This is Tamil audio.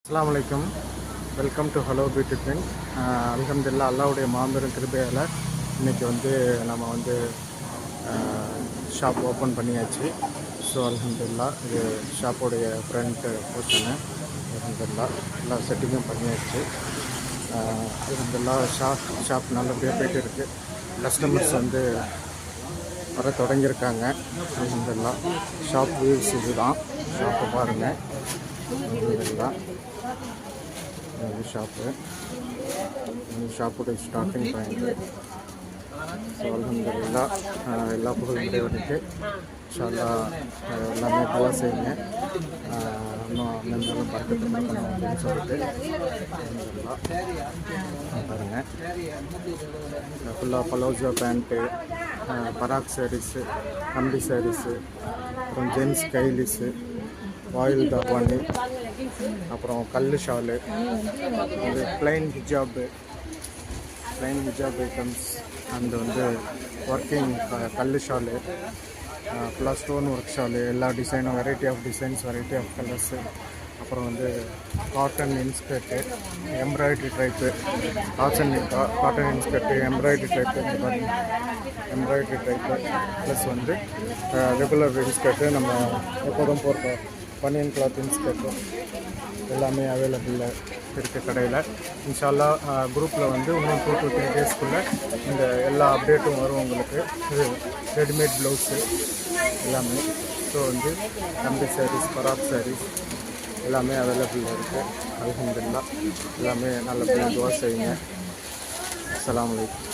அஸ்ஸலாமு அலைக்கும். வெல்கம் டு ஹலோ பியூட்டி பின். அல்ஹம்துலில்லாஹ் அல்லாஹ்வுடைய மாபெரும் கிருபையால் இன்றைக்கி நம்ம ஷாப் ஓப்பன் பண்ணியாச்சு. ஸோ அல்ஹம்துலில்லாஹ் இது ஷாப்போடைய ஃப்ரண்ட்டு போர்ஷனு. அல்ஹம்துலில்லாஹ் எல்லா செட்டிங்கும் பண்ணியாச்சு. அல்ஹம்துலில்லாஹ் ஷாப் நல்லபடியாக போய்ட்டு இருக்குது. கஸ்டமர்ஸ் வர தொடங்கியிருக்காங்க. அல்ஹம்துலில்லாஹ் ஷாப் வியூஸ் இது தான். ஷாப்பை பாருங்கள். அல்ஹம்துலில்லாஹ் ஷாப்போட ஸ்டார்டிங் பாயிண்ட்டு. ஸோ அல்ஹம்துலில்லாஹ் எல்லா புகழும் இறைவனுக்கு. இன்ஷா அல்லாஹ் எல்லாமே துஆ செய்யுங்க. இன்னும் மென்மேலும் பறக்கத்து கொடுக்கணும் அப்படின்னு சொல்லிட்டு அல்ஹம்துலில்லாஹ் பாருங்கள். ஃபுல்லாக பலோசா பேண்ட்டு, பராக் சாரீஸு, கம்பி சாரீஸு, அப்புறம் ஜென்ஸ் கைலிஸு, ஆயில் தாவானி, அப்புறம் கல் ஷாலு, இது பிளைன் ஹிஜாப் ஐட்டம்ஸ், அண்ட் ஒர்க்கிங் கல் shawl, plus stone work shawl, எல்லா டிசைனும், variety of designs, variety of colours. அப்புறம் cotton inskirt, embroidery type, cotton inskirt, embroidery type, embroidery type, plus regular inskirt, நம்ம எப்போதும் போடுற பனியன் கிளாத் இன்ஸ்கர்ட்டு எல்லாமே அவைலபிளில் இருக்குது கடையில். இன்ஷா அல்லாஹ் குரூப்பில் இன்னும் 2 to 3 டேஸ்க்குள்ளே இந்த எல்லா அப்டேட்டும் வரும் உங்களுக்கு. இது ரெடிமேட் ப்ளவுஸு எல்லாமே. ஸோ கம்பி சாரீஸ், பராக் சாரீஸ் எல்லாமே அவைலபிளில் இருக்குது. அல்ஹம்துலில்லாஹ் எல்லாமே நல்லபடியாக துஆ செய்யுங்க. அஸ்ஸலாமு அலைக்கும்.